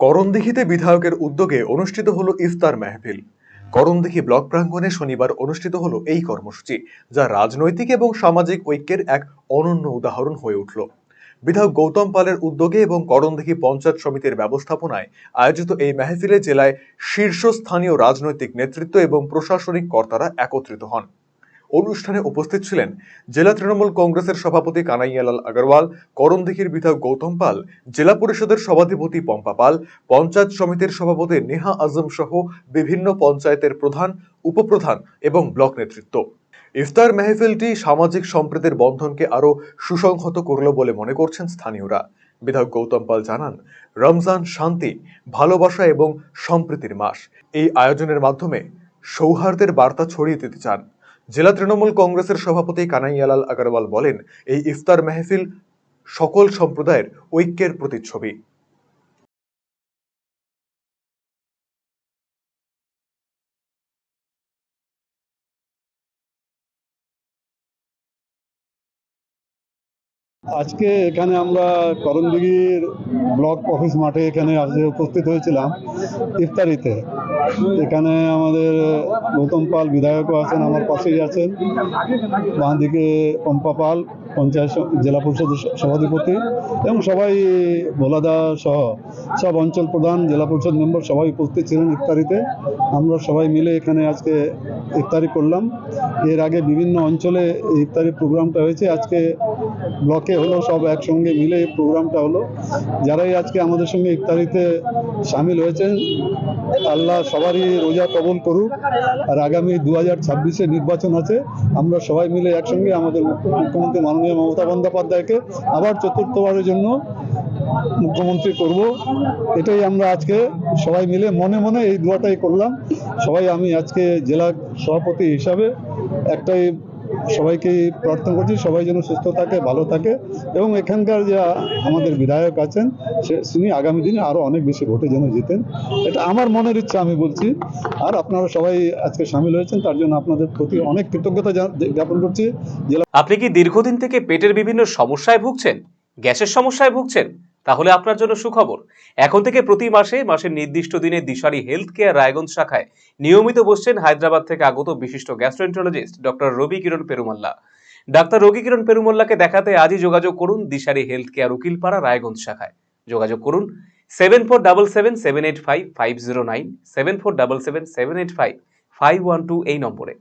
করণদিঘিতে বিধায়কের উদ্যোগে অনুষ্ঠিত হলো ইফতার মাহফিল। করণদিঘি ব্লক প্রাঙ্গণে শনিবার অনুষ্ঠিত হলো এই কর্মসূচি, যা রাজনৈতিক এবং সামাজিক ঐক্যের এক অনন্য উদাহরণ হয়ে উঠল। বিধায়ক গৌতম পালের উদ্যোগে এবং করণদিঘি পঞ্চায়েত সমিতির ব্যবস্থাপনায় আয়োজিত এই মাহফিলে জেলায় শীর্ষস্থানীয় রাজনৈতিক নেতৃত্ব এবং প্রশাসনিক কর্তারা একত্রিত হন। অনুষ্ঠানে উপস্থিত ছিলেন জেলা তৃণমূল কংগ্রেসের সভাপতি কানাইয়ালাল আগরওয়াল, করণদিঘির বিধায়ক গৌতম পাল, জেলা পরিষদের সভাধিপতি পম্পা পাল, পঞ্চায়েত সমিতির সভাপতি নেহা আজম সহ বিভিন্ন পঞ্চায়েতের প্রধান, উপপ্রধান এবং ব্লক নেতৃত্ব। ইফতার মেহফিলটি সামাজিক সম্প্রীতির বন্ধনকে আরো সুসংহত করল বলে মনে করছেন স্থানীয়রা। বিধায়ক গৌতম পাল জানান, রমজান শান্তি, ভালোবাসা এবং সম্প্রীতির মাস। এই আয়োজনের মাধ্যমে সৌহার্দ্যের বার্তা ছড়িয়ে দিতে চান। জেলা তৃণমূল কংগ্রেসের সভাপতি কানাইয়ালাল আগরওয়াল বলেন, এই ইফতার মেহফিল সকল সম্প্রদায়ের ঐক্যের প্রতিচ্ছবি। আজকে এখানে আমরা করণদিঘির ব্লক অফিস মাঠে এখানে আজকে উপস্থিত হয়েছিলাম ইফতারিতে। এখানে আমাদের গৌতম পাল বিধায়কও আছেন, আমার পাশেই আছেন, বাঁ দিকে পম্পা পাল পঞ্চায়েত জেলা পরিষদের সভাধিপতি এবং সবাই ভোলাদা সহ সব অঞ্চল প্রধান, জেলা পরিষদ মেম্বার সবাই উপস্থিত ছিলেন ইফতারিতে। আমরা সবাই মিলে এখানে আজকে ইফতারি করলাম। এর আগে বিভিন্ন অঞ্চলে ইফতারি প্রোগ্রামটা হয়েছে, আজকে ব্লকে হলো, সব একসঙ্গে মিলে এই প্রোগ্রামটা হলো। যারাই আজকে আমাদের সঙ্গে ইফতারিতে সামিল হয়েছেন, আল্লাহ সবারই রোজা কবুল করুক। আর আগামী 2026-এ নির্বাচন আছে, আমরা সবাই মিলে একসঙ্গে আমাদের মুখ্যমন্ত্রী মাননীয় মমতা বন্দ্যোপাধ্যায়কে আবার চতুর্থবারের জন্য মুখ্যমন্ত্রী করব, এটাই আমরা আজকে সবাই মিলে মনে মনে এই দোয়াটাই করলাম। সবাই, আমি আজকে জেলা সভাপতি হিসাবে একটাই সবাইকে প্রার্থনা করছি, সবাই যেন সুস্থ থাকে, ভালো থাকে এবং এখানকার যে আমাদের বিধায়ক আছেন তিনি আগামী দিনে আরো অনেক বেশি ভোটে যেন জিতেন, এটা আমার মনের ইচ্ছা আমি বলছি। আর আপনারা সবাই আজকে সামিল হয়েছেন, তার জন্য আপনাদের প্রতি অনেক কৃতজ্ঞতা জ্ঞাপন করছি। আপনি কি দীর্ঘদিন থেকে পেটের বিভিন্ন সমস্যায় ভুগছেন, গ্যাসের সমস্যায় ভুগছেন? তাহলে আপনার জন্য সুখবর। এখন থেকে প্রতি মাসের নির্দিষ্ট দিনে দিশারি হেলথ কেয়ার রায়গঞ্জ শাখায় নিয়মিত বসছেন হায়দ্রাবাদ থেকে আগত বিশিষ্ট গ্যাস্ট্রোএন্টারোলজিস্ট ডক্টর রবি কিরণ পেরুমাল্লা। ডাক্তার রবি কিরণ পেরুমাল্লাকে দেখাতে আজই যোগাযোগ করুন দিশারি হেলথ কেয়ার উকিলপাড়া রায়গঞ্জ শাখায়। যোগাযোগ করুন 7477785509, 7477785512 এই নম্বরে।